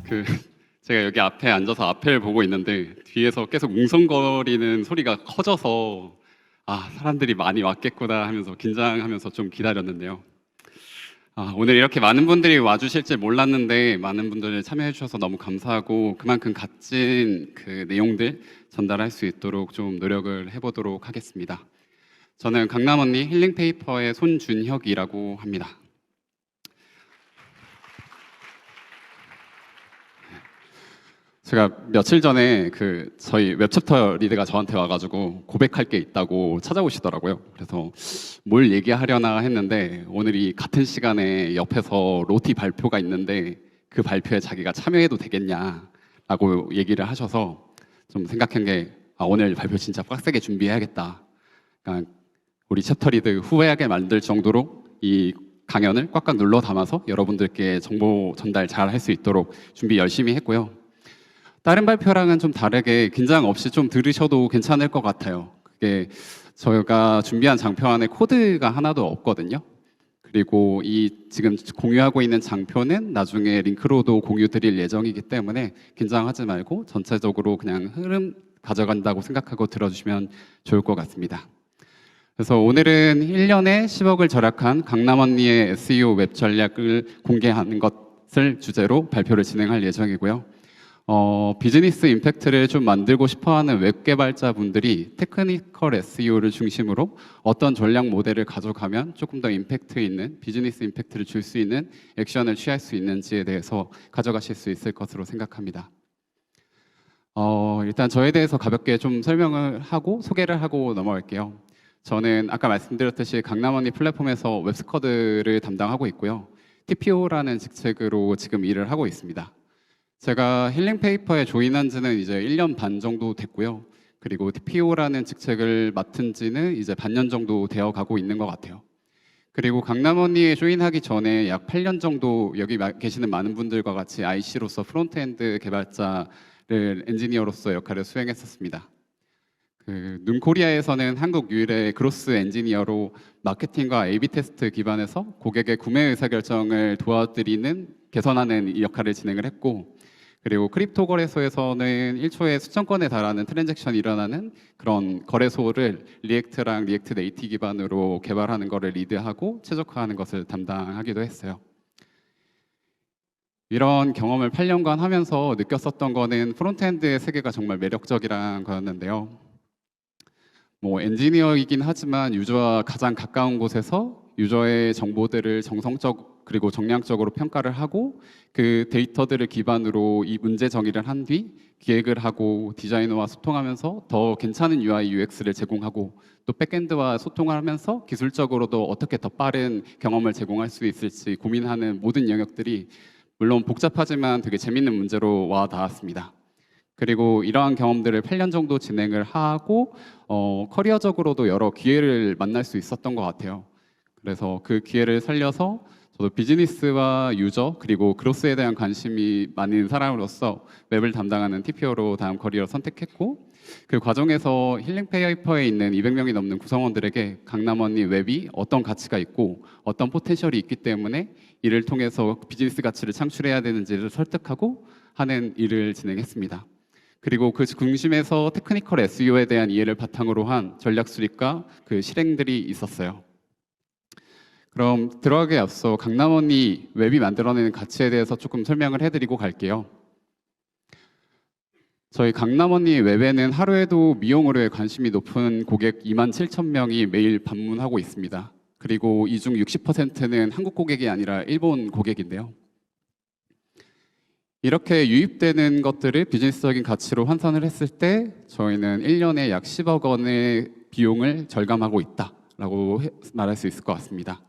그 제가 여기 앞에 앉아서 앞을 보고 있는데 뒤에서 계속 웅성거리는 소리가 커져서 사람들이 많이 왔겠구나 하면서 긴장하면서 좀 기다렸는데요. 오늘 이렇게 많은 분들이 와주실 줄 몰랐는데 많은 분들이 참여해 주셔서 너무 감사하고 그만큼 값진 그 내용들 전달할 수 있도록 좀 노력을 해보도록 하겠습니다. 저는 강남 언니 힐링 페이퍼의 손준혁이라고 합니다. 제가 며칠 전에 저희 웹챕터 리드가 저한테 와가지고 고백할 게 있다고 찾아오시더라고요. 그래서 뭘 얘기하려나 했는데 오늘 이 같은 시간에 옆에서 로티 발표가 있는데 그 발표에 자기가 참여해도 되겠냐라고 얘기를 하셔서 좀 생각한 게 오늘 발표 진짜 빡세게 준비해야겠다. 그러니까 우리 챕터 리드 후회하게 만들 정도로 이 강연을 꽉꽉 눌러 담아서 여러분들께 정보 전달 잘 할 수 있도록 준비 열심히 했고요. 다른 발표랑은 좀 다르게 긴장 없이 좀 들으셔도 괜찮을 것 같아요. 그게 저희가 준비한 장표 안에 코드가 하나도 없거든요. 그리고 이 지금 공유하고 있는 장표는 나중에 링크로도 공유 드릴 예정이기 때문에 긴장하지 말고 전체적으로 그냥 흐름 가져간다고 생각하고 들어주시면 좋을 것 같습니다. 그래서 오늘은 1년에 10억을 절약한 강남 언니의 SEO 웹 전략을 공개하는 것을 주제로 발표를 진행할 예정이고요. 비즈니스 임팩트를 좀 만들고 싶어하는 웹 개발자분들이 테크니컬 SEO를 중심으로 어떤 전략 모델을 가져가면 조금 더 임팩트 있는 비즈니스 임팩트를 줄 수 있는 액션을 취할 수 있는지에 대해서 가져가실 수 있을 것으로 생각합니다. 일단 저에 대해서 가볍게 좀 설명을 하고 소개를 하고 넘어갈게요. 저는 아까 말씀드렸듯이 강남 언니 플랫폼에서 웹스쿼드를 담당하고 있고요. TPO라는 직책으로 지금 일을 하고 있습니다. 제가 힐링 페이퍼에 조인한 지는 이제 1년 반 정도 됐고요. 그리고 TPO라는 직책을 맡은 지는 이제 반년 정도 되어 가고 있는 것 같아요. 그리고 강남 언니에 조인하기 전에 약 8년 정도 여기 계시는 많은 분들과 같이 IC로서 프론트엔드 개발자를 엔지니어로서 역할을 수행했었습니다. 눈코리아에서는 한국 유일의 그로스 엔지니어로 마케팅과 A/B 테스트 기반에서 고객의 구매 의사결정을 도와드리는 개선하는 이 역할을 진행을 했고, 그리고 크립토 거래소에서는 1초에 수천 건에 달하는 트랜잭션이 일어나는 그런 거래소를 리액트랑 리액트 네이티 기반으로 개발하는 것을 리드하고 최적화하는 것을 담당하기도 했어요. 이런 경험을 8년간 하면서 느꼈었던 거는 프론트엔드의 세계가 정말 매력적이라는 거였는데요. 엔지니어이긴 하지만 유저와 가장 가까운 곳에서 유저의 정보들을 정성적 그리고 정량적으로 평가를 하고 그 데이터들을 기반으로 이 문제 정의를 한 뒤 기획을 하고 디자이너와 소통하면서 더 괜찮은 UI, UX를 제공하고 또 백엔드와 소통을 하면서 기술적으로도 어떻게 더 빠른 경험을 제공할 수 있을지 고민하는 모든 영역들이 물론 복잡하지만 되게 재밌는 문제로 와 닿았습니다. 그리고 이러한 경험들을 8년 정도 진행을 하고 커리어적으로도 여러 기회를 만날 수 있었던 것 같아요. 그래서 그 기회를 살려서 저도 비즈니스와 유저 그리고 그로스에 대한 관심이 많은 사람으로서 웹을 담당하는 TPO로 다음 커리어를 선택했고, 그 과정에서 힐링 페이퍼에 있는 200명이 넘는 구성원들에게 강남 언니 웹이 어떤 가치가 있고 어떤 포텐셜이 있기 때문에 이를 통해서 비즈니스 가치를 창출해야 되는지를 설득하고 하는 일을 진행했습니다. 그리고 그 중심에서 테크니컬 SEO에 대한 이해를 바탕으로 한 전략 수립과 그 실행들이 있었어요. 그럼 들어가기에 앞서 강남 언니 웹이 만들어내는 가치에 대해서 조금 설명을 해드리고 갈게요. 저희 강남 언니 웹에는 하루에도 미용 의료에 관심이 높은 고객 27,000명이 매일 방문하고 있습니다. 그리고 이 중 60%는 한국 고객이 아니라 일본 고객인데요. 이렇게 유입되는 것들을 비즈니스적인 가치로 환산을 했을 때 저희는 1년에 약 10억 원의 비용을 절감하고 있다라고 말할 수 있을 것 같습니다.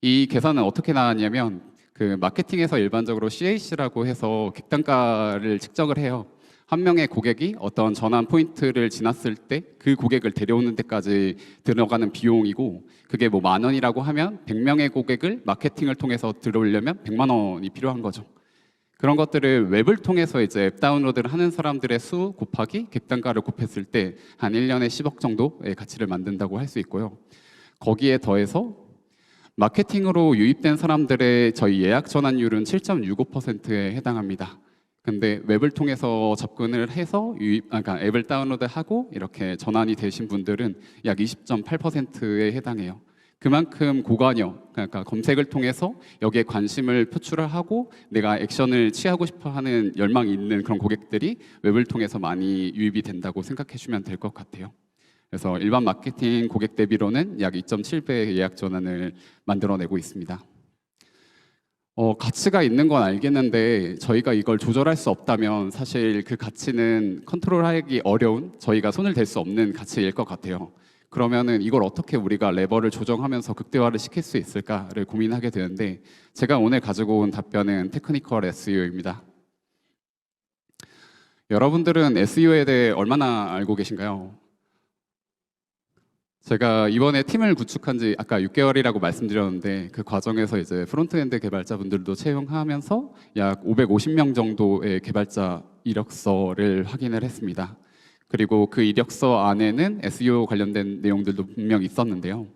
이 계산은 어떻게 나왔냐면 마케팅에서 일반적으로 CAC라고 해서 객단가를 측정을 해요. 한 명의 고객이 어떤 전환 포인트를 지났을 때 그 고객을 데려오는 데까지 들어가는 비용이고, 그게 10,000원이라고 하면 100명의 고객을 마케팅을 통해서 들어오려면 100만 원이 필요한 거죠. 그런 것들을 웹을 통해서 이제 앱 다운로드를 하는 사람들의 수 곱하기 객단가를 곱했을 때 한 1년에 10억 정도의 가치를 만든다고 할 수 있고요. 거기에 더해서 마케팅으로 유입된 사람들의 저희 예약 전환율은 7.65%에 해당합니다. 근데 웹을 통해서 접근을 해서 그러니까 앱을 다운로드하고 이렇게 전환이 되신 분들은 약 20.8%에 해당해요. 그만큼 고관여, 그러니까 검색을 통해서 여기에 관심을 표출을 하고 내가 액션을 취하고 싶어 하는 열망이 있는 그런 고객들이 웹을 통해서 많이 유입이 된다고 생각해 주면 될 것 같아요. 그래서 일반 마케팅 고객 대비로는 약 2.7배의 예약 전환을 만들어내고 있습니다. 가치가 있는 건 알겠는데 저희가 이걸 조절할 수 없다면 사실 그 가치는 컨트롤하기 어려운, 저희가 손을 댈 수 없는 가치일 것 같아요. 그러면은 이걸 어떻게 우리가 레버를 조정하면서 극대화를 시킬 수 있을까를 고민하게 되는데, 제가 오늘 가지고 온 답변은 테크니컬 SEO입니다. 여러분들은 SEO에 대해 얼마나 알고 계신가요? 제가 이번에 팀을 구축한 지 아까 6개월이라고 말씀드렸는데, 그 과정에서 이제 프론트엔드 개발자분들도 채용하면서 약 550명 정도의 개발자 이력서를 확인을 했습니다. 그리고 그 이력서 안에는 SEO 관련된 내용들도 분명 있었는데요.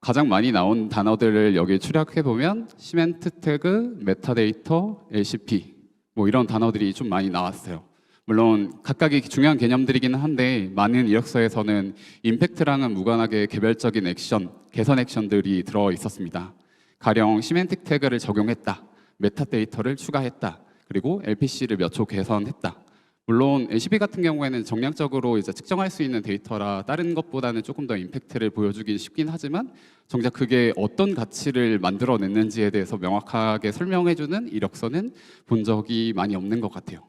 가장 많이 나온 단어들을 여기 추락해 보면 시멘트 태그, 메타데이터, LCP 뭐 이런 단어들이 좀 많이 나왔어요. 물론 각각이 중요한 개념들이기는 한데 많은 이력서에서는 임팩트랑은 무관하게 개별적인 액션, 개선 액션들이 들어 있었습니다. 가령 시멘틱 태그를 적용했다, 메타데이터를 추가했다, 그리고 LPC를 몇 초 개선했다. 물론 LCP 같은 경우에는 정량적으로 이제 측정할 수 있는 데이터라 다른 것보다는 조금 더 임팩트를 보여주기 쉽긴 하지만 정작 그게 어떤 가치를 만들어냈는지에 대해서 명확하게 설명해주는 이력서는 본 적이 많이 없는 것 같아요.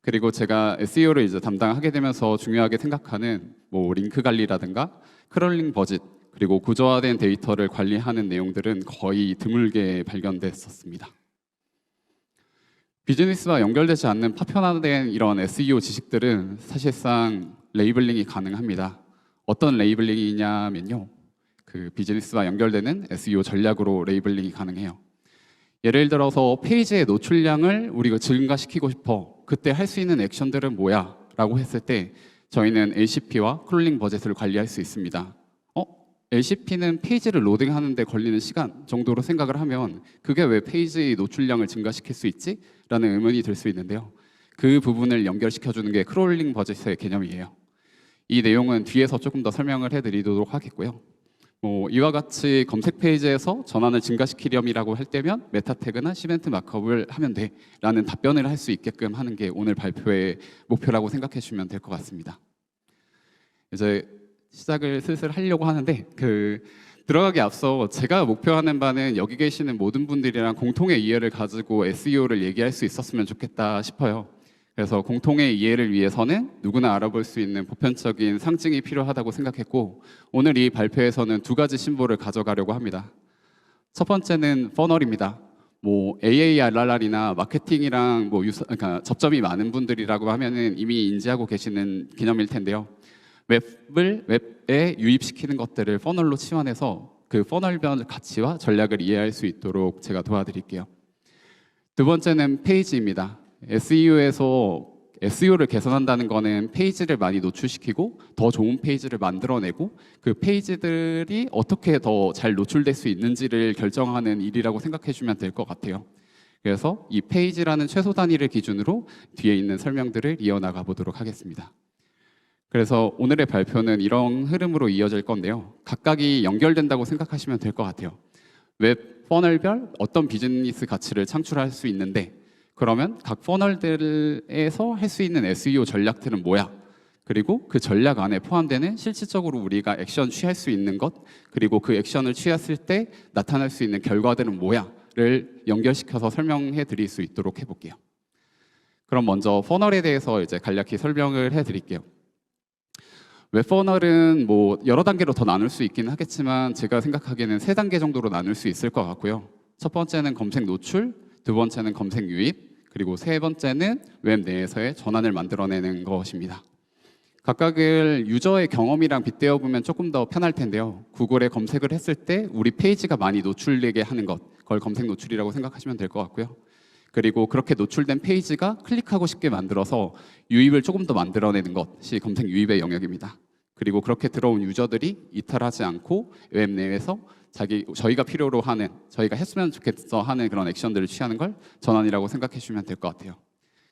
그리고 제가 SEO를 이제 담당하게 되면서 중요하게 생각하는 뭐 링크 관리라든가 크롤링 버짓, 그리고 구조화된 데이터를 관리하는 내용들은 거의 드물게 발견됐었습니다. 비즈니스와 연결되지 않는 파편화된 이런 SEO 지식들은 사실상 레이블링이 가능합니다. 어떤 레이블링이냐면요, 그 비즈니스와 연결되는 SEO 전략으로 레이블링이 가능해요. 예를 들어서 페이지의 노출량을 우리가 증가시키고 싶어. 그때 할 수 있는 액션들은 뭐야? 라고 했을 때 저희는 LCP와 크롤링 버젯을 관리할 수 있습니다. LCP는 페이지를 로딩하는 데 걸리는 시간 정도로 생각을 하면 그게 왜 페이지 노출량을 증가시킬 수 있지? 라는 의문이 들 수 있는데요. 그 부분을 연결시켜주는 게 크롤링 버젯의 개념이에요. 이 내용은 뒤에서 조금 더 설명을 해드리도록 하겠고요. 이와 같이 검색 페이지에서 전환을 증가시키렴이라고 할 때면 메타 태그나 시멘트 마크업을 하면 돼 라는 답변을 할 수 있게끔 하는 게 오늘 발표의 목표라고 생각해 주시면 될 것 같습니다. 이제 시작을 슬슬 하려고 하는데 들어가기 앞서 제가 목표하는 바는 여기 계시는 모든 분들이랑 공통의 이해를 가지고 SEO를 얘기할 수 있었으면 좋겠다 싶어요. 그래서 공통의 이해를 위해서는 누구나 알아볼 수 있는 보편적인 상징이 필요하다고 생각했고, 오늘 이 발표에서는 두 가지 심볼을 가져가려고 합니다. 첫 번째는 퍼널입니다. AARR이나 마케팅이랑 그러니까 접점이 많은 분들이라고 하면은 이미 인지하고 계시는 개념일 텐데요. 웹에 유입시키는 것들을 퍼널로 치환해서 그 퍼널별 가치와 전략을 이해할 수 있도록 제가 도와드릴게요. 두 번째는 페이지입니다. SEO에서 SEO를 개선한다는 거는 페이지를 많이 노출시키고 더 좋은 페이지를 만들어내고 그 페이지들이 어떻게 더 잘 노출될 수 있는지를 결정하는 일이라고 생각해 주면 될 것 같아요. 그래서 이 페이지라는 최소 단위를 기준으로 뒤에 있는 설명들을 이어나가 보도록 하겠습니다. 그래서 오늘의 발표는 이런 흐름으로 이어질 건데요. 각각이 연결된다고 생각하시면 될 것 같아요. 웹 퍼널별 어떤 비즈니스 가치를 창출할 수 있는데, 그러면 각 퍼널들에서 할 수 있는 SEO 전략들은 뭐야? 그리고 그 전략 안에 포함되는 실질적으로 우리가 액션 취할 수 있는 것, 그리고 그 액션을 취했을 때 나타날 수 있는 결과들은 뭐야?를 연결시켜서 설명해 드릴 수 있도록 해볼게요. 그럼 먼저 퍼널에 대해서 이제 간략히 설명을 해드릴게요. 웹 퍼널은 여러 단계로 더 나눌 수 있긴 하겠지만 제가 생각하기에는 3단계 정도로 나눌 수 있을 것 같고요. 첫 번째는 검색 노출, 두 번째는 검색 유입, 그리고 세 번째는 웹 내에서의 전환을 만들어내는 것입니다. 각각을 유저의 경험이랑 빗대어 보면 조금 더 편할 텐데요. 구글에 검색을 했을 때 우리 페이지가 많이 노출되게 하는 것, 그걸 검색 노출이라고 생각하시면 될 것 같고요. 그리고 그렇게 노출된 페이지가 클릭하고 싶게 만들어서 유입을 조금 더 만들어내는 것이 검색 유입의 영역입니다. 그리고 그렇게 들어온 유저들이 이탈하지 않고 웹 내에서 저희가 필요로 하는, 저희가 했으면 좋겠어 하는 그런 액션들을 취하는 걸 전환이라고 생각해 주시면 될 것 같아요.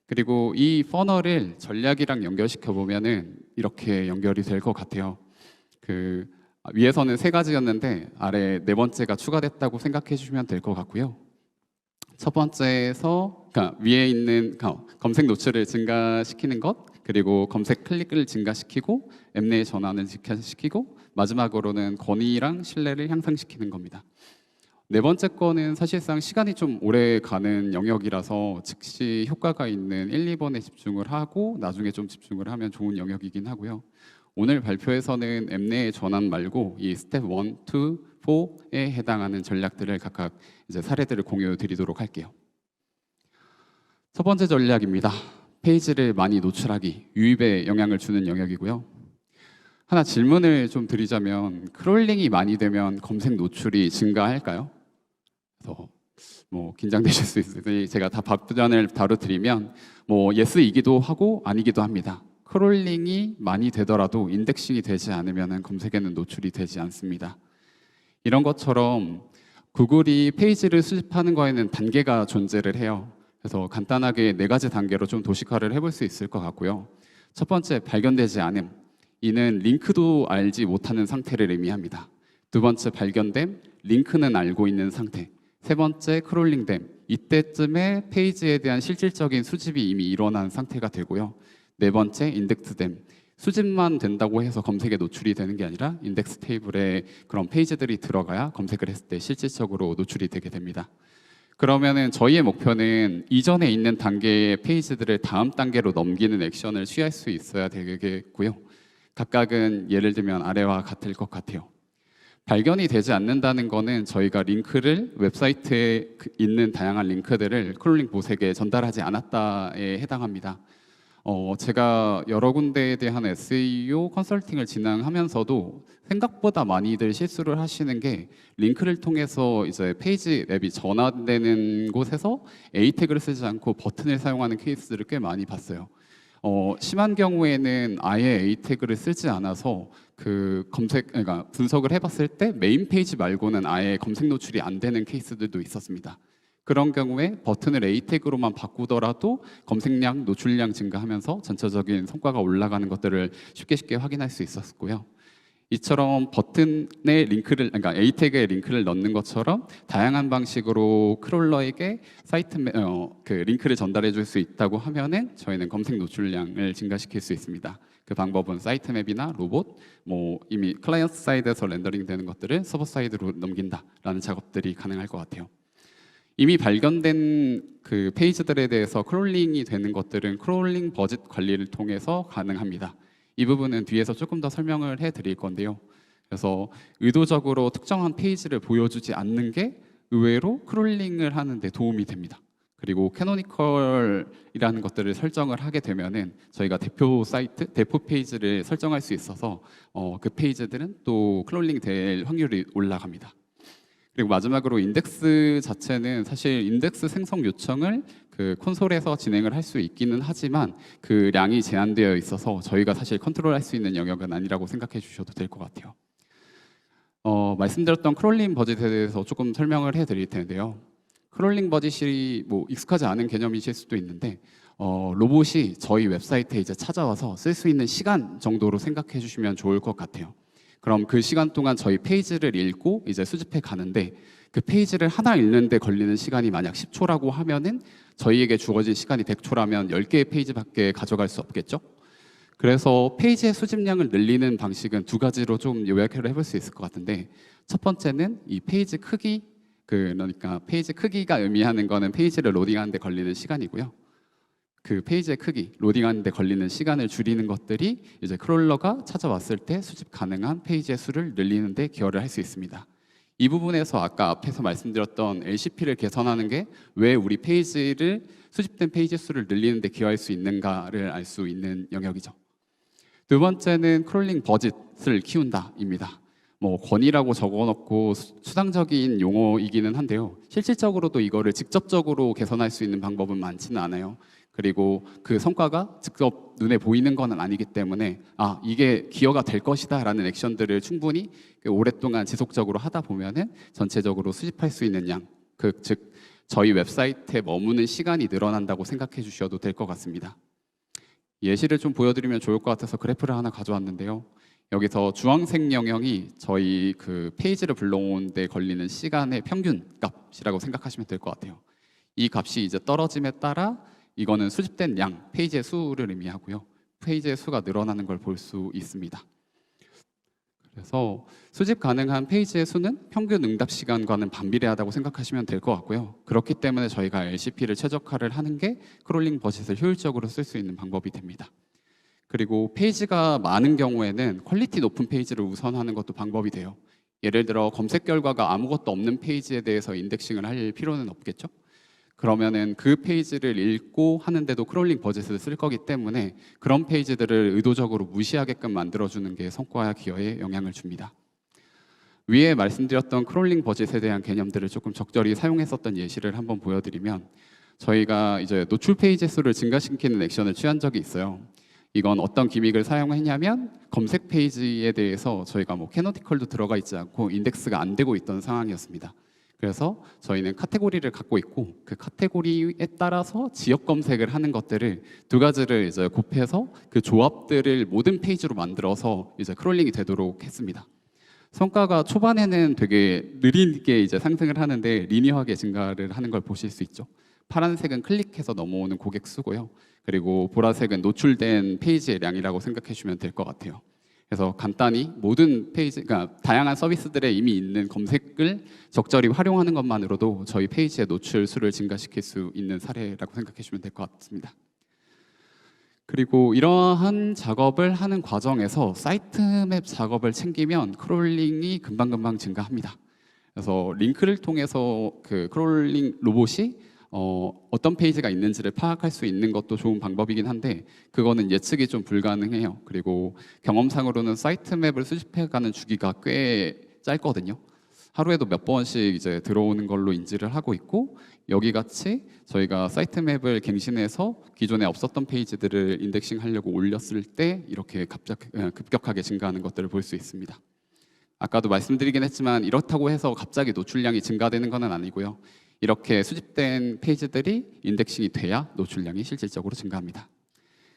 그리고 이 퍼널을 전략이랑 연결시켜 보면은 이렇게 연결이 될 것 같아요. 위에서는 세 가지였는데 아래 네 번째가 추가됐다고 생각해 주시면 될 것 같고요. 첫 번째에서 그러니까 위에 있는 검색 노출을 증가시키는 것, 그리고 검색 클릭을 증가시키고 앱 내 전환을 증가시키고 마지막으로는 권위랑 신뢰를 향상시키는 겁니다. 네 번째 거는 사실상 시간이 좀 오래 가는 영역이라서 즉시 효과가 있는 1, 2번에 집중을 하고 나중에 좀 집중을 하면 좋은 영역이긴 하고요. 오늘 발표에서는 앱 내의 전환 말고 이 스텝 1, 2, 4에 해당하는 전략들을 각각 이제 사례들을 공유해 드리도록 할게요. 첫 번째 전략입니다. 페이지를 많이 노출하기, 유입에 영향을 주는 영역이고요. 하나 질문을 좀 드리자면 크롤링이 많이 되면 검색 노출이 증가할까요? 그래서 긴장되실 수 있으니 제가 다 답변을 바로 드리면 예스이기도 하고 아니기도 합니다. 크롤링이 많이 되더라도 인덱싱이 되지 않으면 검색에는 노출이 되지 않습니다. 이런 것처럼 구글이 페이지를 수집하는 거에는 단계가 존재를 해요. 그래서 간단하게 네 가지 단계로 좀 도식화를 해볼 수 있을 것 같고요. 첫 번째, 발견되지 않음. 이는 링크도 알지 못하는 상태를 의미합니다. 두 번째, 발견됨. 링크는 알고 있는 상태. 세 번째, 크롤링됨. 이때쯤에 페이지에 대한 실질적인 수집이 이미 일어난 상태가 되고요. 네 번째, 인덱스됨. 수집만 된다고 해서 검색에 노출이 되는 게 아니라 인덱스 테이블에 그런 페이지들이 들어가야 검색을 했을 때 실질적으로 노출이 되게 됩니다. 그러면은 저희의 목표는 이전에 있는 단계의 페이지들을 다음 단계로 넘기는 액션을 취할 수 있어야 되겠고요. 각각은 예를 들면 아래와 같을 것 같아요. 발견이 되지 않는다는 거는 저희가 링크를 웹사이트에 있는 다양한 링크들을 크롤링 보색에 전달하지 않았다에 해당합니다. 제가 여러 군데에 대한 SEO 컨설팅을 진행하면서도 생각보다 많이들 실수를 하시는 게 링크를 통해서 이제 페이지 앱이 전환되는 곳에서 A 태그를 쓰지 않고 버튼을 사용하는 케이스들을 꽤 많이 봤어요. 심한 경우에는 아예 A 태그를 쓰지 않아서 그러니까 분석을 해봤을 때 메인 페이지 말고는 아예 검색 노출이 안 되는 케이스들도 있었습니다. 그런 경우에 버튼을 A 태그로만 바꾸더라도 검색량, 노출량 증가하면서 전체적인 성과가 올라가는 것들을 쉽게 확인할 수 있었고요. 이처럼 버튼에 링크를, 그러니까 A 태그에 링크를 넣는 것처럼 다양한 방식으로 크롤러에게 사이트 링크를 전달해 줄 수 있다고 하면은 저희는 검색 노출량을 증가시킬 수 있습니다. 그 방법은 사이트 맵이나 로봇, 이미 클라이언트 사이드에서 렌더링 되는 것들을 서버 사이드로 넘긴다라는 작업들이 가능할 것 같아요. 이미 발견된 그 페이지들에 대해서 크롤링이 되는 것들은 크롤링 버짓 관리를 통해서 가능합니다. 이 부분은 뒤에서 조금 더 설명을 해드릴 건데요. 그래서 의도적으로 특정한 페이지를 보여주지 않는 게 의외로 크롤링을 하는 데 도움이 됩니다. 그리고 캐노니컬이라는 것들을 설정을 하게 되면은 저희가 대표 사이트, 대표 페이지를 설정할 수 있어서 그 페이지들은 또 크롤링 될 확률이 올라갑니다. 그리고 마지막으로 인덱스 자체는 사실 인덱스 생성 요청을 그 콘솔에서 진행을 할 수 있기는 하지만 그 량이 제한되어 있어서 저희가 사실 컨트롤할 수 있는 영역은 아니라고 생각해 주셔도 될 것 같아요. 말씀드렸던 크롤링 버짓에 대해서 조금 설명을 해드릴 텐데요. 크롤링 버짓이 익숙하지 않은 개념이실 수도 있는데 로봇이 저희 웹사이트에 이제 찾아와서 쓸 수 있는 시간 정도로 생각해 주시면 좋을 것 같아요. 그럼 그 시간 동안 저희 페이지를 읽고 이제 수집해 가는데 그 페이지를 하나 읽는데 걸리는 시간이 만약 10초라고 하면은 저희에게 주어진 시간이 100초라면 10개의 페이지밖에 가져갈 수 없겠죠? 그래서 페이지의 수집량을 늘리는 방식은 두 가지로 좀 요약을 해볼 수 있을 것 같은데 첫 번째는 이 페이지 크기, 그러니까 페이지 크기가 의미하는 거는 페이지를 로딩하는 데 걸리는 시간이고요. 그 페이지의 크기, 로딩하는 데 걸리는 시간을 줄이는 것들이 이제 크롤러가 찾아왔을 때 수집 가능한 페이지의 수를 늘리는 데 기여를 할 수 있습니다. 이 부분에서 아까 앞에서 말씀드렸던 LCP를 개선하는 게 왜 우리 페이지를 수집된 페이지 수를 늘리는 데 기여할 수 있는가를 알 수 있는 영역이죠. 두 번째는 크롤링 버짓을 키운다입니다. 권위라고 적어놓고 수당적인 용어이기는 한데요. 실질적으로도 이거를 직접적으로 개선할 수 있는 방법은 많지는 않아요. 그리고 그 성과가 직접 눈에 보이는 건 아니기 때문에 이게 기여가 될 것이다 라는 액션들을 충분히 오랫동안 지속적으로 하다 보면은 전체적으로 수집할 수 있는 양, 즉 저희 웹사이트에 머무는 시간이 늘어난다고 생각해 주셔도 될 것 같습니다. 예시를 좀 보여드리면 좋을 것 같아서 그래프를 하나 가져왔는데요. 여기서 주황색 영역이 저희 그 페이지를 불러온 데 걸리는 시간의 평균 값이라고 생각하시면 될 것 같아요. 이 값이 이제 떨어짐에 따라 이거는 수집된 양, 페이지의 수를 의미하고요. 페이지의 수가 늘어나는 걸 볼 수 있습니다. 그래서 수집 가능한 페이지의 수는 평균 응답 시간과는 반비례하다고 생각하시면 될 것 같고요. 그렇기 때문에 저희가 LCP를 최적화를 하는 게 크롤링 버짓을 효율적으로 쓸 수 있는 방법이 됩니다. 그리고 페이지가 많은 경우에는 퀄리티 높은 페이지를 우선하는 것도 방법이 돼요. 예를 들어 검색 결과가 아무것도 없는 페이지에 대해서 인덱싱을 할 필요는 없겠죠? 그러면은 그 페이지를 읽고 하는데도 크롤링 버짓을 쓸 거기 때문에 그런 페이지들을 의도적으로 무시하게끔 만들어주는 게 성과 기여에 영향을 줍니다. 위에 말씀드렸던 크롤링 버짓에 대한 개념들을 조금 적절히 사용했었던 예시를 한번 보여드리면 저희가 이제 노출 페이지 수를 증가시키는 액션을 취한 적이 있어요. 이건 어떤 기믹을 사용했냐면 검색 페이지에 대해서 저희가 뭐 캐노티컬도 들어가 있지 않고 인덱스가 안 되고 있던 상황이었습니다. 그래서 저희는 카테고리를 갖고 있고 그 카테고리에 따라서 지역 검색을 하는 것들을 두 가지를 이제 곱해서 그 조합들을 모든 페이지로 만들어서 이제 크롤링이 되도록 했습니다. 성과가 초반에는 되게 느리게 이제 상승을 하는데 리니어하게 증가를 하는 걸 보실 수 있죠. 파란색은 클릭해서 넘어오는 고객 수고요. 그리고 보라색은 노출된 페이지의 량이라고 생각해 주시면 될 것 같아요. 그래서 간단히 모든 페이지, 그러니까 다양한 서비스들에 이미 있는 검색을 적절히 활용하는 것만으로도 저희 페이지의 노출 수를 증가시킬 수 있는 사례라고 생각해 주시면 될 것 같습니다. 그리고 이러한 작업을 하는 과정에서 사이트맵 작업을 챙기면 크롤링이 금방금방 증가합니다. 그래서 링크를 통해서 그 크롤링 로봇이 어떤 페이지가 있는지를 파악할 수 있는 것도 좋은 방법이긴 한데 그거는 예측이 좀 불가능해요. 그리고 경험상으로는 사이트 맵을 수집해가는 주기가 꽤 짧거든요. 하루에도 몇 번씩 이제 들어오는 걸로 인지를 하고 있고 여기 같이 저희가 사이트 맵을 갱신해서 기존에 없었던 페이지들을 인덱싱 하려고 올렸을 때 이렇게 급격하게 증가하는 것들을 볼 수 있습니다. 아까도 말씀드리긴 했지만 이렇다고 해서 갑자기 노출량이 증가되는 것은 아니고요. 이렇게 수집된 페이지들이 인덱싱이 돼야 노출량이 실질적으로 증가합니다.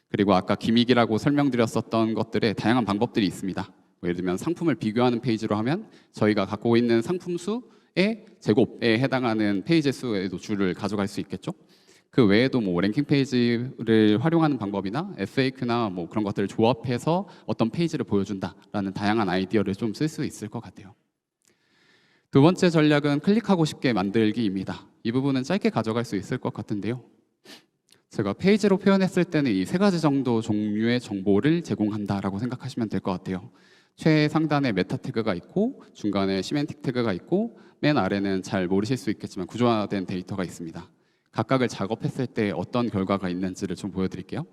그리고 아까 기믹이라고 설명드렸었던 것들의 다양한 방법들이 있습니다. 예를 들면 상품을 비교하는 페이지로 하면 저희가 갖고 있는 상품 수의 제곱에 해당하는 페이지 수의 노출을 가져갈 수 있겠죠. 그 외에도 뭐 랭킹 페이지를 활용하는 방법이나 FAQ나 뭐 그런 것들을 조합해서 어떤 페이지를 보여준다라는 다양한 아이디어를 좀 쓸 수 있을 것 같아요. 두 번째 전략은 클릭하고 싶게 만들기입니다. 이 부분은 짧게 가져갈 수 있을 것 같은데요. 제가 페이지로 표현했을 때는 이 세 가지 정도 종류의 정보를 제공한다라고 생각하시면 될 것 같아요. 최상단에 메타 태그가 있고 중간에 시멘틱 태그가 있고 맨 아래는 잘 모르실 수 있겠지만 구조화된 데이터가 있습니다. 각각을 작업했을 때 어떤 결과가 있는지를 좀 보여드릴게요.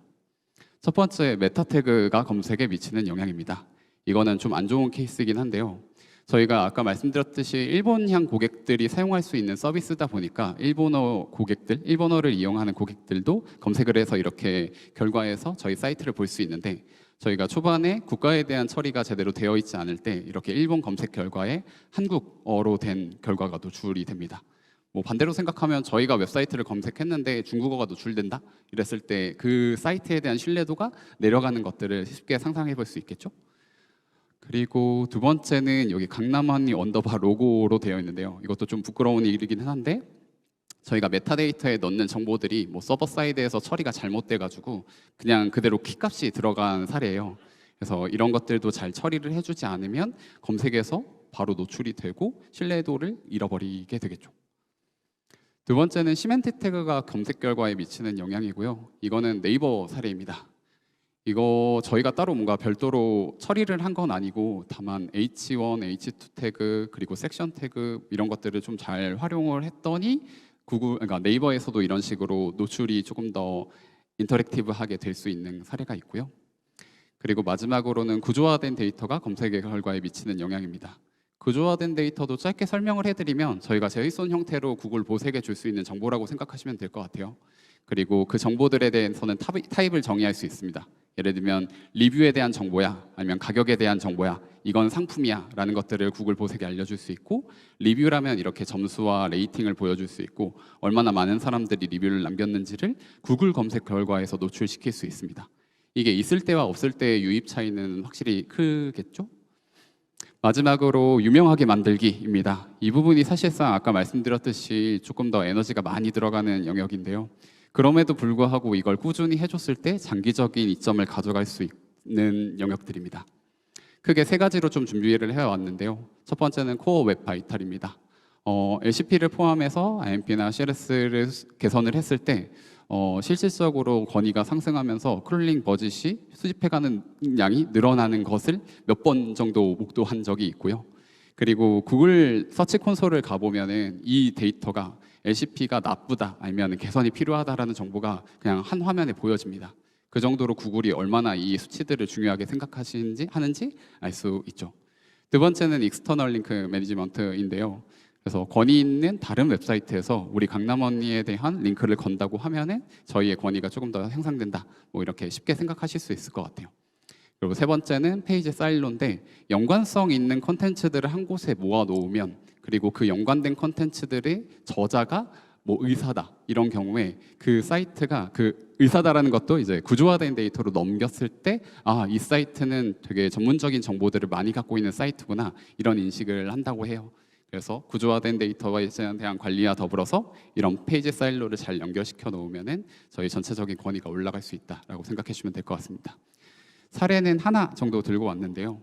첫 번째 메타 태그가 검색에 미치는 영향입니다. 이거는 좀 안 좋은 케이스이긴 한데요. 저희가 아까 말씀드렸듯이 일본향 고객들이 사용할 수 있는 서비스다 보니까 일본어를 이용하는 고객들도 검색을 해서 이렇게 결과에서 저희 사이트를 볼 수 있는데 저희가 초반에 국가에 대한 처리가 제대로 되어 있지 않을 때 이렇게 일본 검색 결과에 한국어로 된 결과가 노출이 됩니다. 뭐 반대로 생각하면 저희가 웹사이트를 검색했는데 중국어가 노출된다? 이랬을 때 그 사이트에 대한 신뢰도가 내려가는 것들을 쉽게 상상해 볼 수 있겠죠? 그리고 두 번째는 여기 강남원리 언더바 로고로 되어 있는데요. 이것도 좀 부끄러운 일이긴 한데 저희가 메타데이터에 넣는 정보들이 뭐 서버 사이드에서 처리가 잘못돼가지고 그냥 그대로 키값이 들어간 사례예요. 그래서 이런 것들도 잘 처리를 해주지 않으면 검색에서 바로 노출이 되고 신뢰도를 잃어버리게 되겠죠. 두 번째는 시멘틱 태그가 검색 결과에 미치는 영향이고요. 이거는 네이버 사례입니다. 이거 저희가 따로 뭔가 별도로 처리를 한 건 아니고 다만 H1, H2 태그 그리고 섹션 태그 이런 것들을 좀 잘 활용을 했더니 그러니까 네이버에서도 이런 식으로 노출이 조금 더 인터랙티브하게 될 수 있는 사례가 있고요. 그리고 마지막으로는 구조화된 데이터가 검색 결과에 미치는 영향입니다. 구조화된 데이터도 짧게 설명을 해드리면 저희가 제이슨 형태로 구글 보색에 줄 수 있는 정보라고 생각하시면 될 것 같아요. 그리고 그 정보들에 대해서는 타입을 정의할 수 있습니다. 예를 들면 리뷰에 대한 정보야, 아니면 가격에 대한 정보야, 이건 상품이야 라는 것들을 구글 보색에 알려줄 수 있고, 리뷰라면 이렇게 점수와 레이팅을 보여줄 수 있고, 얼마나 많은 사람들이 리뷰를 남겼는지를 구글 검색 결과에서 노출시킬 수 있습니다. 이게 있을 때와 없을 때의 유입 차이는 확실히 크겠죠? 마지막으로 유명하게 만들기입니다. 이 부분이 사실상 아까 말씀드렸듯이 조금 더 에너지가 많이 들어가는 영역인데요. 그럼에도 불구하고 이걸 꾸준히 해줬을 때 장기적인 이점을 가져갈 수 있는 영역들입니다. 크게 세 가지로 좀 준비를 해왔는데요. 첫 번째는 코어 웹 바이탈입니다. LCP를 포함해서 IMP나 CLS를 개선을 했을 때 실질적으로 권위가 상승하면서 크롤링 버짓이 수집해가는 양이 늘어나는 것을 몇 번 정도 목도한 적이 있고요. 그리고 구글 서치 콘솔을 가보면은 이 데이터가 LCP가 나쁘다 아니면 개선이 필요하다라는 정보가 그냥 한 화면에 보여집니다. 그 정도로 구글이 얼마나 이 수치들을 중요하게 하는지 알 수 있죠. 두 번째는 익스터널 링크 매니지먼트인데요. 그래서 권위 있는 다른 웹사이트에서 우리 강남 언니에 대한 링크를 건다고 하면은 저희의 권위가 조금 더 향상된다. 뭐 이렇게 쉽게 생각하실 수 있을 것 같아요. 그리고 세 번째는 페이지 사일로인데, 연관성 있는 콘텐츠들을 한 곳에 모아 놓으면, 그리고 그 연관된 콘텐츠들의 저자가 뭐 의사다 이런 경우에 그 사이트가 그 의사다라는 것도 이제 구조화된 데이터로 넘겼을 때, 아, 이 사이트는 되게 전문적인 정보들을 많이 갖고 있는 사이트구나, 이런 인식을 한다고 해요. 그래서 구조화된 데이터에 대한 관리와 더불어서 이런 페이지 사일로를 잘 연결시켜 놓으면은 저희 전체적인 권위가 올라갈 수 있다라고 생각해 주시면 될 것 같습니다. 사례는 하나 정도 들고 왔는데요.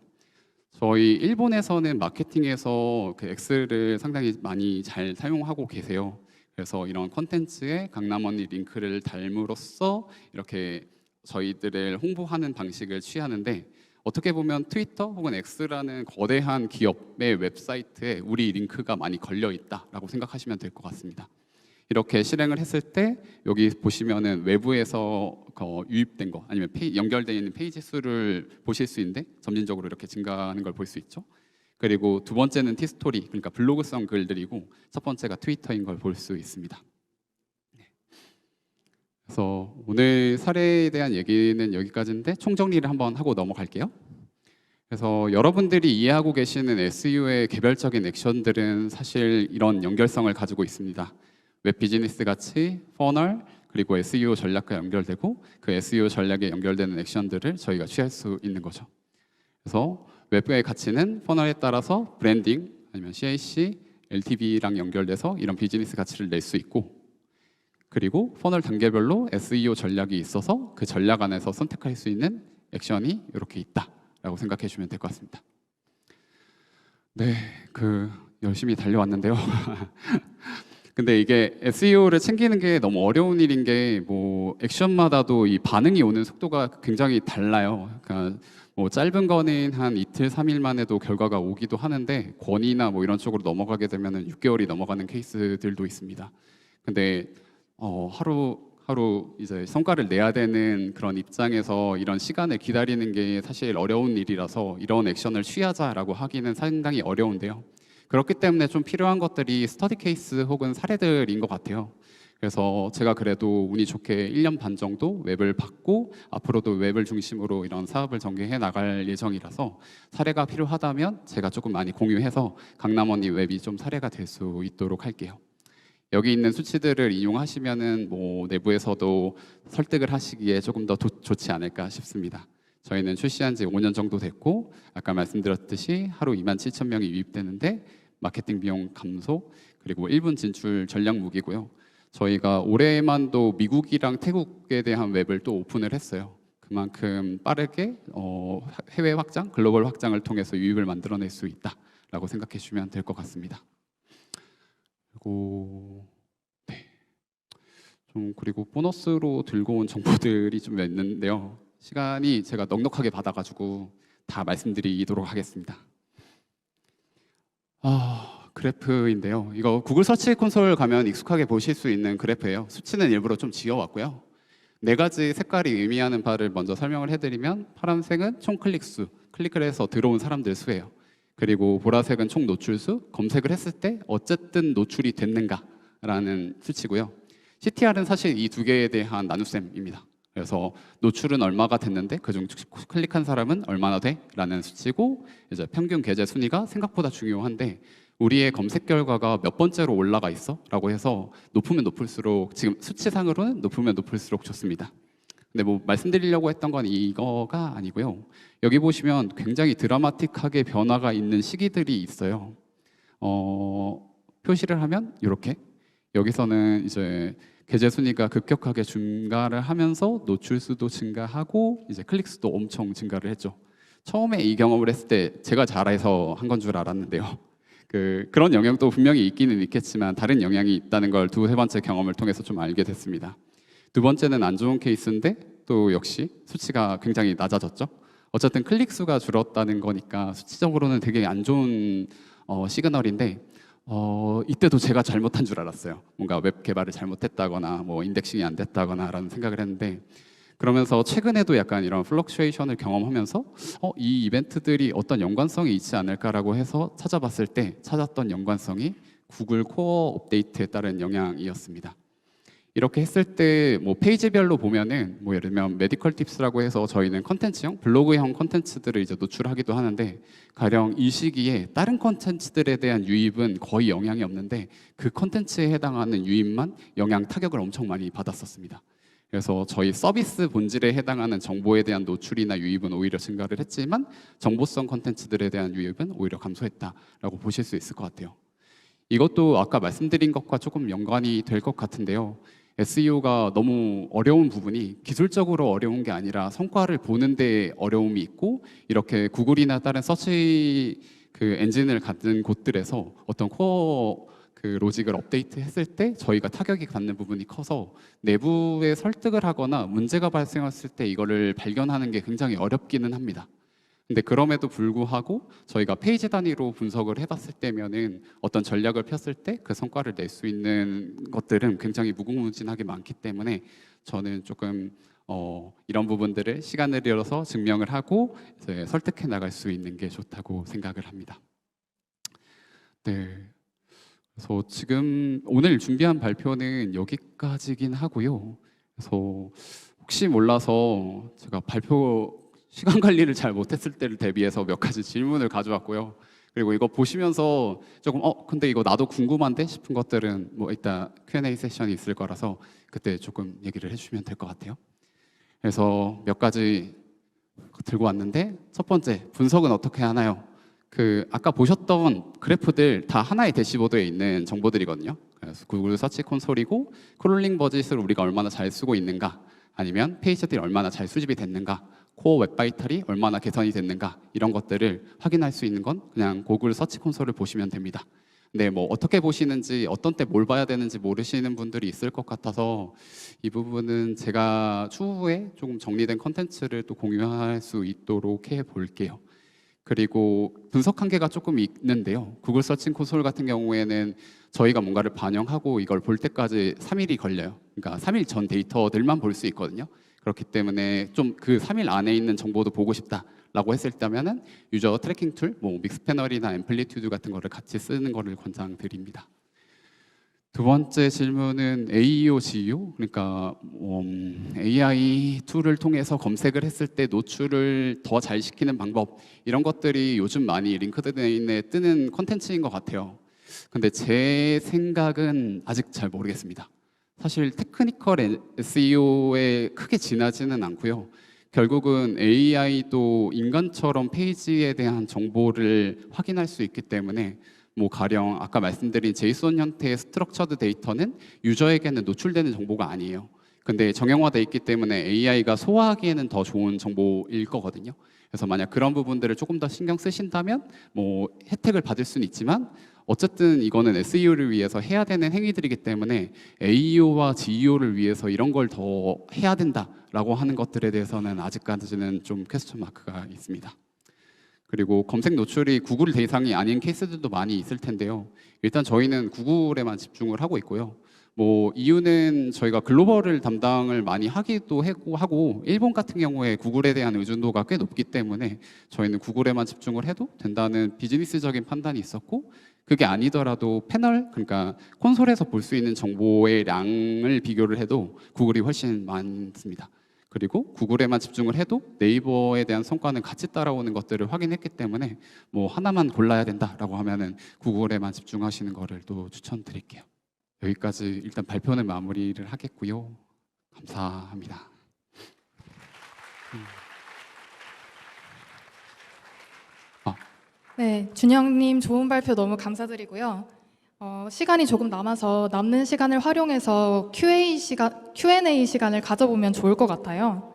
저희 일본에서는 마케팅에서 그 엑셀을 상당히 많이 잘 사용하고 계세요. 그래서 이런 콘텐츠에 강남 언니 링크를 달므로써 이렇게 저희들을 홍보하는 방식을 취하는데, 어떻게 보면 트위터 혹은 X라는 거대한 기업의 웹사이트에 우리 링크가 많이 걸려 있다라고 생각하시면 될 것 같습니다. 이렇게 실행을 했을 때 여기 보시면은 외부에서 유입된 거 아니면 연결되어 있는 페이지 수를 보실 수 있는데 점진적으로 이렇게 증가하는 걸 볼 수 있죠. 그리고 두 번째는 티스토리, 그러니까 블로그성 글들이고, 첫 번째가 트위터인 걸 볼 수 있습니다. 그래서 오늘 사례에 대한 얘기는 여기까지인데 총정리를 한번 하고 넘어갈게요. 그래서 여러분들이 이해하고 계시는 SEO의 개별적인 액션들은 사실 이런 연결성을 가지고 있습니다. 웹 비즈니스 같이 퍼널 그리고 SEO 전략과 연결되고, 그 SEO 전략에 연결되는 액션들을 저희가 취할 수 있는 거죠. 그래서 웹의 가치는 퍼널에 따라서 브랜딩 아니면 CAC, LTV랑 연결돼서 이런 비즈니스 가치를 낼 수 있고, 그리고 퍼널 단계별로 SEO 전략이 있어서 그 전략 안에서 선택할 수 있는 액션이 이렇게 있다라고 생각해 주시면 될 것 같습니다. 네, 열심히 달려왔는데요. 근데 이게 SEO를 챙기는 게 너무 어려운 일인 게, 뭐 액션마다도 이 반응이 오는 속도가 굉장히 달라요. 그러니까 뭐 짧은 거는 한 이틀, 3일 만에도 결과가 오기도 하는데, 권위나 뭐 이런 쪽으로 넘어가게 되면은 6개월이 넘어가는 케이스들도 있습니다. 근데 하루 이제 성과를 내야 되는 그런 입장에서 이런 시간을 기다리는 게 사실 어려운 일이라서 이런 액션을 취하자라고 하기는 상당히 어려운데요. 그렇기 때문에 좀 필요한 것들이 스터디 케이스 혹은 사례들인 것 같아요. 그래서 제가 그래도 운이 좋게 1년 반 정도 웹을 받고 앞으로도 웹을 중심으로 이런 사업을 전개해 나갈 예정이라서, 사례가 필요하다면 제가 조금 많이 공유해서 강남 언니 웹이 좀 사례가 될 수 있도록 할게요. 여기 있는 수치들을 이용하시면은 뭐 내부에서도 설득을 하시기에 조금 더 좋지 않을까 싶습니다. 저희는 출시한 지 5년 정도 됐고, 아까 말씀드렸듯이 하루 27,000명이 유입되는데 마케팅 비용 감소, 그리고 1분 진출 전략 무기고요. 저희가 올해만도 미국이랑 태국에 대한 웹을 또 오픈을 했어요. 그만큼 빠르게 해외 확장, 글로벌 확장을 통해서 유입을 만들어낼 수 있다라고 생각해 주시면 될 것 같습니다. 그리고 보너스로 들고 온 정보들이 좀 있는데요. 시간이 제가 넉넉하게 받아가지고 다 말씀드리도록 하겠습니다. 그래프인데요. 이거 구글 서치 콘솔 가면 익숙하게 보실 수 있는 그래프예요. 수치는 일부러 좀 지워왔고요. 네 가지 색깔이 의미하는 바를 먼저 설명을 해드리면, 파란색은 총 클릭 수, 클릭을 해서 들어온 사람들 수예요. 그리고 보라색은 총 노출 수, 검색을 했을 때 어쨌든 노출이 됐는가라는 수치고요. CTR은 사실 이 두 개에 대한 나눗셈입니다. 그래서 노출은 얼마가 됐는데 그중 클릭한 사람은 얼마나 돼? 라는 수치고 이제 평균 계제 순위가 생각보다 중요한데 우리의 검색 결과가 몇 번째로 올라가 있어? 라고 해서 높으면 높을수록 지금 수치상으로는 높으면 높을수록 좋습니다. 근데 뭐 말씀드리려고 했던 건 이거가 아니고요. 여기 보시면 굉장히 드라마틱하게 변화가 있는 시기들이 있어요. 표시를 하면 이렇게 여기서는 이제 계제 순위가 급격하게 증가를 하면서 노출 수도 증가하고 이제 클릭 수도 엄청 증가를 했죠. 처음에 이 경험을 했을 때 제가 잘해서 한 건 줄 알았는데요. 그런 영향도 분명히 있기는 있겠지만 다른 영향이 있다는 걸 두 세 번째 경험을 통해서 좀 알게 됐습니다. 두 번째는 안 좋은 케이스인데 또 역시 수치가 굉장히 낮아졌죠. 어쨌든 클릭 수가 줄었다는 거니까 수치적으로는 되게 안 좋은 시그널인데 이때도 제가 잘못한 줄 알았어요. 뭔가 웹 개발을 잘못했다거나 뭐 인덱싱이 안 됐다거나 라는 생각을 했는데 그러면서 최근에도 약간 이런 플럭추에이션을 경험하면서 이 이벤트들이 어떤 연관성이 있지 않을까라고 해서 찾아봤을 때 찾았던 연관성이 구글 코어 업데이트에 따른 영향이었습니다. 이렇게 했을 때 뭐 페이지별로 보면은 뭐 예를 들면 메디컬 팁스라고 해서 저희는 컨텐츠형 블로그형 컨텐츠들을 이제 노출하기도 하는데 가령 이 시기에 다른 컨텐츠들에 대한 유입은 거의 영향이 없는데 그 컨텐츠에 해당하는 유입만 영향 타격을 엄청 많이 받았었습니다. 그래서 저희 서비스 본질에 해당하는 정보에 대한 노출이나 유입은 오히려 증가를 했지만 정보성 컨텐츠들에 대한 유입은 오히려 감소했다라고 보실 수 있을 것 같아요. 이것도 아까 말씀드린 것과 조금 연관이 될 것 같은데요. SEO가 너무 어려운 부분이 기술적으로 어려운 게 아니라 성과를 보는데 어려움이 있고 이렇게 구글이나 다른 서치 엔진을 갖는 곳들에서 어떤 코어 로직을 업데이트했을 때 저희가 타격이 받는 부분이 커서 내부에 설득을 하거나 문제가 발생했을 때 이거를 발견하는 게 굉장히 어렵기는 합니다. 근데 그럼에도 불구하고 저희가 페이지 단위로 분석을 해봤을 때면은 어떤 전략을 폈을 때 그 성과를 낼 수 있는 것들은 굉장히 무궁무진하게 많기 때문에 저는 조금 이런 부분들을 시간을 들여서 증명을 하고 이제 설득해 나갈 수 있는 게 좋다고 생각을 합니다. 네. 그래서 지금 오늘 준비한 발표는 여기까지긴 하고요. 그래서 혹시 몰라서 제가 발표 시간 관리를 잘 못했을 때를 대비해서 몇 가지 질문을 가져왔고요. 그리고 이거 보시면서 조금 근데 이거 나도 궁금한데 싶은 것들은 뭐 이따 Q&A 세션이 있을 거라서 그때 조금 얘기를 해주시면 될 것 같아요. 그래서 몇 가지 들고 왔는데 첫 번째, 분석은 어떻게 하나요? 아까 보셨던 그래프들 다 하나의 대시보드에 있는 정보들이거든요. 그래서 구글 서치 콘솔이고 크롤링 버짓을 우리가 얼마나 잘 쓰고 있는가, 아니면 페이지들이 얼마나 잘 수집이 됐는가, 코어 웹 바이탈이 얼마나 개선이 됐는가, 이런 것들을 확인할 수 있는 건 그냥 구글 서치 콘솔을 보시면 됩니다. 근데 뭐 어떻게 보시는지, 어떤 때 뭘 봐야 되는지 모르시는 분들이 있을 것 같아서 이 부분은 제가 추후에 조금 정리된 컨텐츠를 또 공유할 수 있도록 해 볼게요. 그리고 분석 한계가 조금 있는데요. 구글 서치 콘솔 같은 경우에는 저희가 뭔가를 반영하고 이걸 볼 때까지 3일이 걸려요. 그러니까 3일 전 데이터들만 볼 수 있거든요. 그렇기 때문에 좀 그 3일 안에 있는 정보도 보고 싶다라고 했을 때면은 유저 트래킹 툴, 뭐 믹스 패널이나 앰플리튜드 같은 거를 같이 쓰는 거를 권장드립니다. 두 번째 질문은 AEO, GEO, 그러니까 AI 툴을 통해서 검색을 했을 때 노출을 더 잘 시키는 방법, 이런 것들이 요즘 많이 링크드인에 뜨는 콘텐츠인 것 같아요. 근데 제 생각은 아직 잘 모르겠습니다. 사실 테크니컬 SEO에 크게 지나지는 않고요. 결국은 AI도 인간처럼 페이지에 대한 정보를 확인할 수 있기 때문에 뭐 가령 아까 말씀드린 제이슨 형태의 스트럭처드 데이터는 유저에게는 노출되는 정보가 아니에요. 근데 정형화돼 있기 때문에 AI가 소화하기에는 더 좋은 정보일 거거든요. 그래서 만약 그런 부분들을 조금 더 신경 쓰신다면 뭐 혜택을 받을 수는 있지만 어쨌든 이거는 SEO를 위해서 해야 되는 행위들이기 때문에 AEO와 GEO를 위해서 이런 걸 더 해야 된다라고 하는 것들에 대해서는 아직까지는 좀 퀘스천 마크가 있습니다. 그리고 검색 노출이 구글 대상이 아닌 케이스들도 많이 있을 텐데요. 일단 저희는 구글에만 집중을 하고 있고요. 뭐 이유는 저희가 글로벌을 담당을 많이 하기도 하고 일본 같은 경우에 구글에 대한 의존도가 꽤 높기 때문에 저희는 구글에만 집중을 해도 된다는 비즈니스적인 판단이 있었고, 그게 아니더라도 패널, 그러니까 콘솔에서 볼 수 있는 정보의 양을 비교를 해도 구글이 훨씬 많습니다. 그리고 구글에만 집중을 해도 네이버에 대한 성과는 같이 따라오는 것들을 확인했기 때문에 뭐 하나만 골라야 된다라고 하면은 구글에만 집중하시는 거를 또 추천드릴게요. 여기까지 일단 발표는 마무리를 하겠고요. 감사합니다. 네, 준영님 좋은 발표 너무 감사드리고요. 시간이 조금 남아서 남는 시간을 활용해서 Q&A 시간을 가져보면 좋을 것 같아요.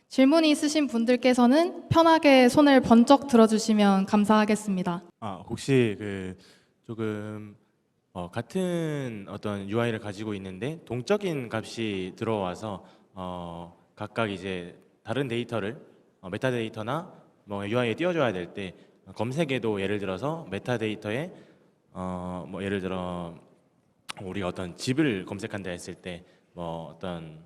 질문이 있으신 분들께서는 편하게 손을 번쩍 들어주시면 감사하겠습니다. 혹시 조금 같은 어떤 UI를 가지고 있는데 동적인 값이 들어와서 각각 이제 다른 데이터를 메타데이터나 뭐 UI에 띄워줘야 될 때 검색에도 예를 들어서 메타데이터에 뭐 예를 들어 우리가 어떤 집을 검색한다 했을 때 뭐 어떤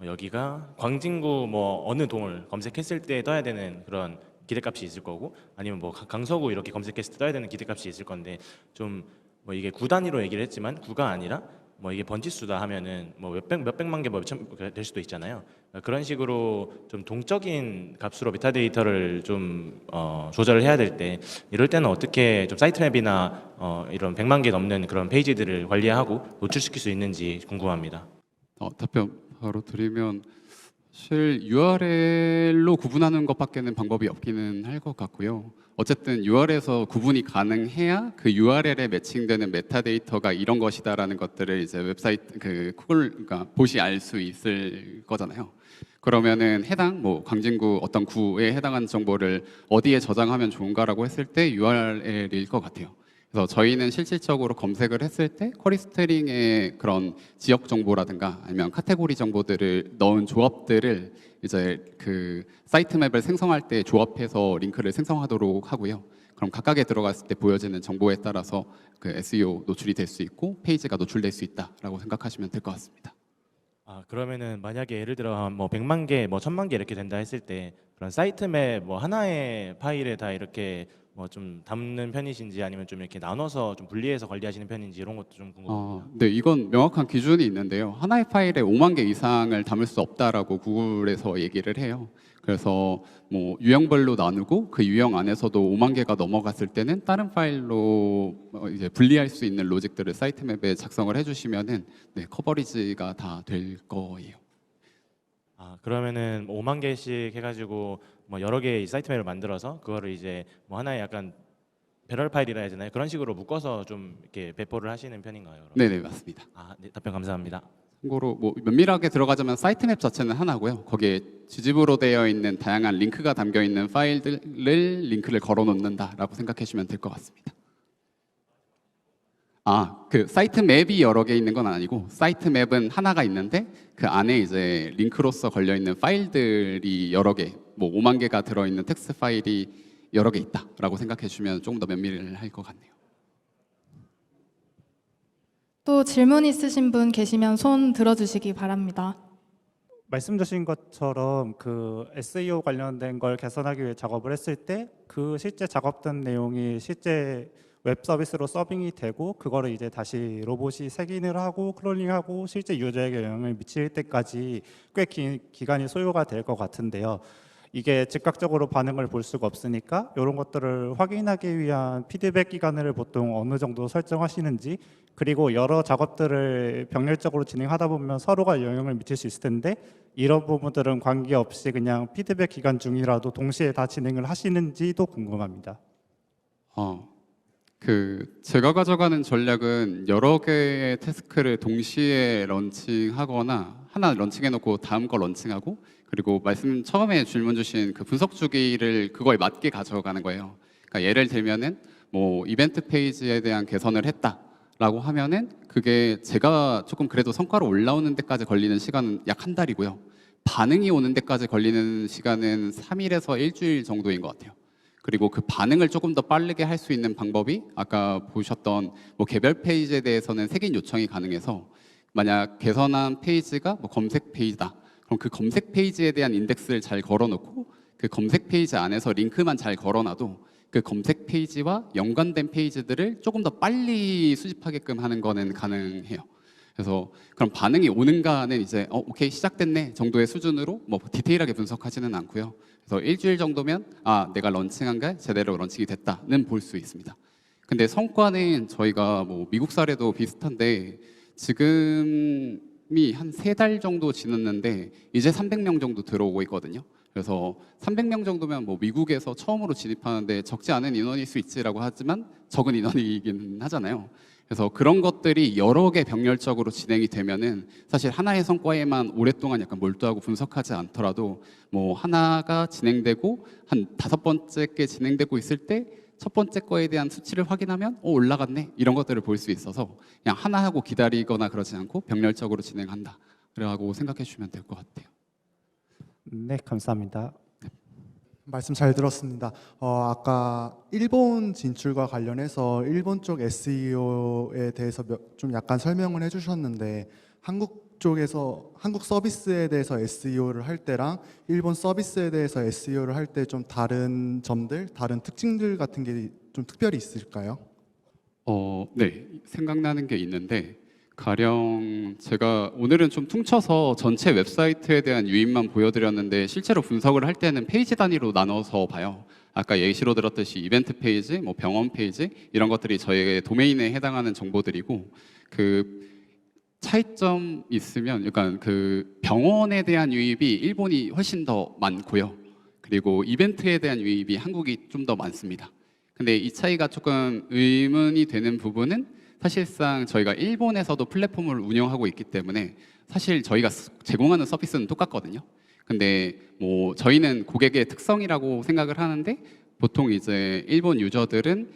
여기가 광진구 뭐 어느 동을 검색했을 때 떠야 되는 그런 기대값이 있을 거고, 아니면 뭐 강서구 이렇게 검색했을 때 떠야 되는 기대값이 있을 건데, 좀 뭐 이게 구 단위로 얘기를 했지만 구가 아니라 뭐 이게 번지수다 하면은 뭐 몇백만 개, 뭐 몇천 될 수도 있잖아요. 그런 식으로 좀 동적인 값으로 메타데이터를 좀 조절을 해야 될 때, 이럴 때는 어떻게 좀 사이트맵이나 이런 100만 개 넘는 그런 페이지들을 관리하고 노출시킬 수 있는지 궁금합니다. 답변 바로 드리면 사실 URL로 구분하는 것밖에는 방법이 없기는 할 것 같고요. 어쨌든 URL에서 구분이 가능해야 그 URL에 매칭되는 메타데이터가 이런 것이다라는 것들을 이제 웹사이트 그러니까 봇이 알 수 있을 거잖아요. 그러면은 해당 뭐 광진구 어떤 구에 해당하는 정보를 어디에 저장하면 좋은가라고 했을 때 URL일 것 같아요. 그래서 저희는 실질적으로 검색을 했을 때 쿼리 스트링의 그런 지역 정보라든가 아니면 카테고리 정보들을 넣은 조합들을 이제 그 사이트 맵을 생성할 때 조합해서 링크를 생성하도록 하고요. 그럼 각각에 들어갔을 때 보여지는 정보에 따라서 그 SEO 노출이 될 수 있고 페이지가 노출될 수 있다라고 생각하시면 될 것 같습니다. 그러면은 만약에 예를 들어 뭐 100만 개, 뭐 1000만 개 이렇게 된다 했을 때 그런 사이트맵 뭐 하나의 파일에 다 이렇게 뭐 좀 담는 편이신지, 아니면 좀 이렇게 나눠서 좀 분리해서 관리하시는 편인지, 이런 것도 좀 궁금합니다. 네, 이건 명확한 기준이 있는데요. 하나의 파일에 5만 개 이상을 담을 수 없다라고 구글에서 얘기를 해요. 그래서 뭐 유형별로 나누고 그 유형 안에서도 5만 개가 넘어갔을 때는 다른 파일로 이제 분리할 수 있는 로직들을 사이트맵에 작성을 해주시면은 네, 커버리지가 다 될 거예요. 그러면은 5만 개씩 해가지고 뭐 여러 개의 사이트맵을 만들어서 그거를 이제 뭐 하나의 약간 배럴 파일이라 해야 되나요? 그런 식으로 묶어서 좀 이렇게 배포를 하시는 편인가요? 네네, 맞습니다. 네, 답변 감사합니다. 참고로 뭐 면밀하게 들어가자면 사이트맵 자체는 하나고요. 거기에 지집으로 되어 있는 다양한 링크가 담겨 있는 파일들을 링크를 걸어 놓는다라고 생각해 주시면 될 것 같습니다. 그 사이트 맵이 여러 개 있는 건 아니고 사이트 맵은 하나가 있는데 그 안에 이제 링크로서 걸려 있는 파일들이 여러 개, 뭐 5만 개가 들어 있는 텍스트 파일이 여러 개 있다라고 생각해 주시면 조금 더 면밀할 것 같네요. 또 질문 있으신 분 계시면 손 들어주시기 바랍니다. 말씀 주신 것처럼 그 SEO 관련된 걸 개선하기 위해 작업을 했을 때 그 실제 작업된 내용이 실제 웹 서비스로 서빙이 되고 그거를 이제 다시 로봇이 색인을 하고 크롤링하고 실제 유저에게 영향을 미칠 때까지 꽤 긴 기간이 소요가 될 것 같은데요. 이게 즉각적으로 반응을 볼 수가 없으니까 이런 것들을 확인하기 위한 피드백 기간을 보통 어느 정도 설정하시는지, 그리고 여러 작업들을 병렬적으로 진행하다 보면 서로가 영향을 미칠 수 있을 텐데 이런 부분들은 관계없이 그냥 피드백 기간 중이라도 동시에 다 진행을 하시는지도 궁금합니다. 제가 가져가는 전략은 여러 개의 태스크를 동시에 런칭하거나 하나 런칭해놓고 다음 거 런칭하고, 그리고 말씀 처음에 질문 주신 그 분석 주기를 그거에 맞게 가져가는 거예요. 그러니까 예를 들면은 뭐 이벤트 페이지에 대한 개선을 했다라고 하면은 그게 제가 조금 그래도 성과로 올라오는 데까지 걸리는 시간은 약 한 달이고요. 반응이 오는 데까지 걸리는 시간은 3일에서 일주일 정도인 것 같아요. 그리고 그 반응을 조금 더 빠르게 할 수 있는 방법이 아까 보셨던 뭐 개별 페이지에 대해서는 색인 요청이 가능해서, 만약 개선한 페이지가 뭐 검색 페이지다. 그럼 그 검색 페이지에 대한 인덱스를 잘 걸어놓고 그 검색 페이지 안에서 링크만 잘 걸어놔도 그 검색 페이지와 연관된 페이지들을 조금 더 빨리 수집하게끔 하는 거는 가능해요. 그래서 그럼 반응이 오는가는 이제 오케이 시작됐네 정도의 수준으로 뭐 디테일하게 분석하지는 않고요. 그래서 일주일 정도면 내가 런칭한 게 제대로 런칭이 됐다는 볼 수 있습니다. 근데 성과는 저희가 뭐 미국 사례도 비슷한데 지금이 한 3달 정도 지났는데 이제 300명 정도 들어오고 있거든요. 그래서 300명 정도면 뭐 미국에서 처음으로 진입하는데 적지 않은 인원일 수 있지라고 하지만 적은 인원이긴 하잖아요. 그래서 그런 것들이 여러 개 병렬적으로 진행이 되면은 사실 하나의 성과에만 오랫동안 약간 몰두하고 분석하지 않더라도 뭐 하나가 진행되고 한 5번째 게 진행되고 있을 때 첫 번째 거에 대한 수치를 확인하면 올라갔네 이런 것들을 볼 수 있어서 그냥 하나 하고 기다리거나 그러지 않고 병렬적으로 진행한다 라고 생각해 주시면 될 것 같아요. 네, 감사합니다. 말씀 잘 들었습니다. 아까 일본 진출과 관련해서 일본 쪽 SEO에 대해서 좀 약간 설명을 해주셨는데 한국 쪽에서 한국 서비스에 대해서 SEO를 할 때랑 일본 서비스에 대해서 SEO를 할 때 좀 다른 점들, 다른 특징들 같은 게 좀 특별히 있을까요? 네, 생각나는 게 있는데 가령 제가 오늘은 좀 퉁쳐서 전체 웹사이트에 대한 유입만 보여드렸는데 실제로 분석을 할 때는 페이지 단위로 나눠서 봐요. 아까 예시로 들었듯이 이벤트 페이지, 뭐 병원 페이지 이런 것들이 저희의 도메인에 해당하는 정보들이고 그 차이점 있으면 약간 그 병원에 대한 유입이 일본이 훨씬 더 많고요. 그리고 이벤트에 대한 유입이 한국이 좀 더 많습니다. 근데 이 차이가 조금 의문이 되는 부분은 사실상 저희가 일본에서도 플랫폼을 운영하고 있기 때문에 사실 저희가 제공하는 서비스는 똑같거든요. 근데 뭐 저희는 고객의 특성이라고 생각을 하는데 보통 이제 일본 유저들은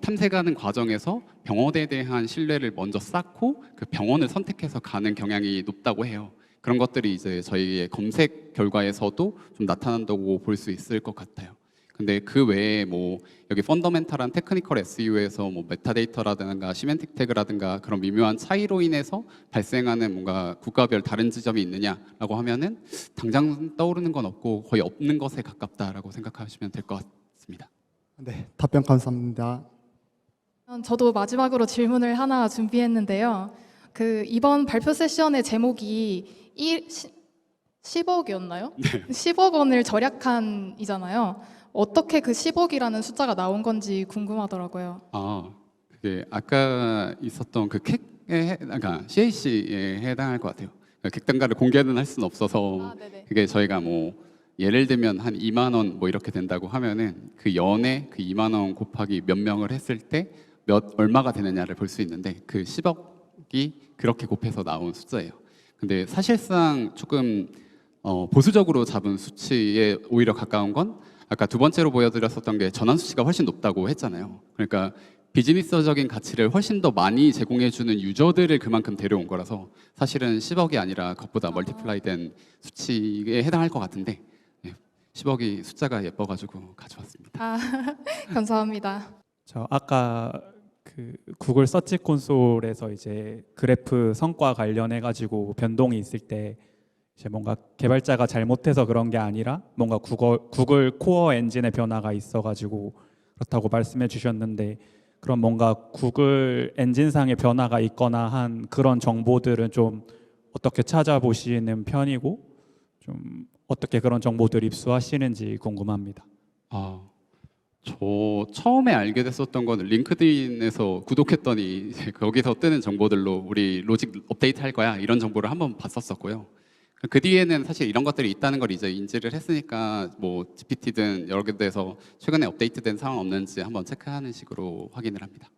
탐색하는 과정에서 병원에 대한 신뢰를 먼저 쌓고 그 병원을 선택해서 가는 경향이 높다고 해요. 그런 것들이 이제 저희의 검색 결과에서도 좀 나타난다고 볼 수 있을 것 같아요. 근데 그 외에 뭐 여기 펀더멘탈한 테크니컬 SEO에서 뭐 메타데이터라든가 시멘틱 태그라든가 그런 미묘한 차이로 인해서 발생하는 뭔가 국가별 다른 지점이 있느냐라고 하면은 당장 떠오르는 건 없고 거의 없는 것에 가깝다라고 생각하시면 될 것 같습니다. 네, 답변 감사합니다. 저도 마지막으로 질문을 하나 준비했는데요. 그 이번 발표 세션의 제목이 10억이었나요? 네. 10억 원을 절약한이잖아요. 어떻게 그 10억이라는 숫자가 나온 건지 궁금하더라고요. 그게 아까 있었던 그 그러니까 CAC에 해당할 것 같아요. 그러니까 객단가를 공개는 할 수는 없어서 네네. 그게 저희가 뭐 예를 들면 한 2만 원 뭐 이렇게 된다고 하면은 그 연에 그 2만 원 곱하기 몇 명을 했을 때 얼마가 되느냐를 볼 수 있는데 그 10억이 그렇게 곱해서 나온 숫자예요. 근데 사실상 조금 보수적으로 잡은 수치에 오히려 가까운 건 아까 두 번째로 보여드렸었던 게 전환 수치가 훨씬 높다고 했잖아요. 그러니까 비즈니스적인 가치를 훨씬 더 많이 제공해주는 유저들을 그만큼 데려온 거라서 사실은 10억이 아니라 그것보다 멀티플라이된 수치에 해당할 것 같은데 10억이 숫자가 예뻐가지고 가져왔습니다. 감사합니다. 저 아까 그 구글 서치 콘솔에서 이제 그래프 성과 관련해 가지고 변동이 있을 때 이제 뭔가 개발자가 잘못해서 그런 게 아니라 뭔가 구글 코어 엔진의 변화가 있어 가지고 그렇다고 말씀해 주셨는데 그럼 뭔가 구글 엔진상의 변화가 있거나 한 그런 정보들은 좀 어떻게 찾아보시는 편이고 좀 어떻게 그런 정보들 입수하시는지 궁금합니다. 저 처음에 알게 됐었던 거는 링크드인에서 구독했더니 이제 거기서 뜨는 정보들로 우리 로직 업데이트 할 거야 이런 정보를 한번 봤었었고요. 그 뒤에는 사실 이런 것들이 있다는 걸 이제 인지를 했으니까 뭐 GPT든 여러 군데에서 최근에 업데이트된 사항 없는지 한번 체크하는 식으로 확인을 합니다.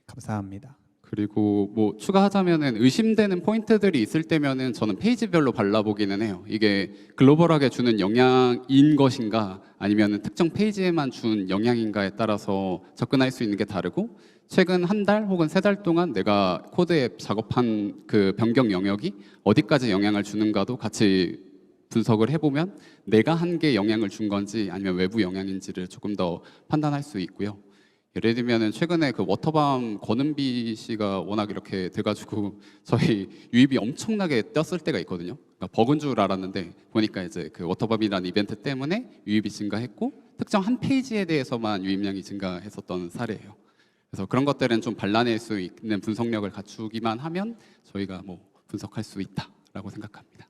감사합니다. 그리고 뭐 추가하자면은 의심되는 포인트들이 있을 때면은 저는 페이지별로 발라보기는 해요. 이게 글로벌하게 주는 영향인 것인가 아니면은 특정 페이지에만 준 영향인가에 따라서 접근할 수 있는 게 다르고 최근 한 달 혹은 3달 동안 내가 코드에 작업한 그 변경 영역이 어디까지 영향을 주는가도 같이 분석을 해보면 내가 한 게 영향을 준 건지 아니면 외부 영향인지를 조금 더 판단할 수 있고요. 예를 들면은 최근에 그 워터밤 권은비 씨가 워낙 이렇게 돼가지고 저희 유입이 엄청나게 뛰었을 때가 있거든요. 그러니까 버그인 줄 알았는데 보니까 이제 그 워터밤이라는 이벤트 때문에 유입이 증가했고 특정 한 페이지에 대해서만 유입량이 증가했었던 사례예요. 그래서 그런 것들은 좀 발라낼 수 있는 분석력을 갖추기만 하면 저희가 뭐 분석할 수 있다라고 생각합니다.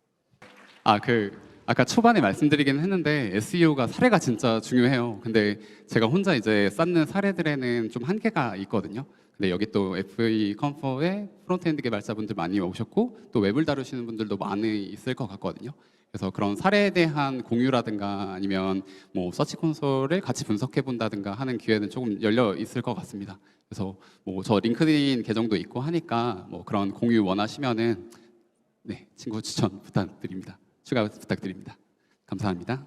아까 초반에 말씀드리긴 했는데 SEO가 사례가 진짜 중요해요. 근데 제가 혼자 이제 쌓는 사례들에는 좀 한계가 있거든요. 근데 여기 또 FE 컴퍼에 프론트엔드 개발자분들 많이 오셨고 또 웹을 다루시는 분들도 많이 있을 것 같거든요. 그래서 그런 사례에 대한 공유라든가 아니면 뭐 서치 콘솔을 같이 분석해 본다든가 하는 기회는 조금 열려 있을 것 같습니다. 그래서 뭐 저 링크드인 계정도 있고 하니까 뭐 그런 공유 원하시면은 네, 친구 추천 부탁드립니다. 추가 부탁드립니다. 감사합니다.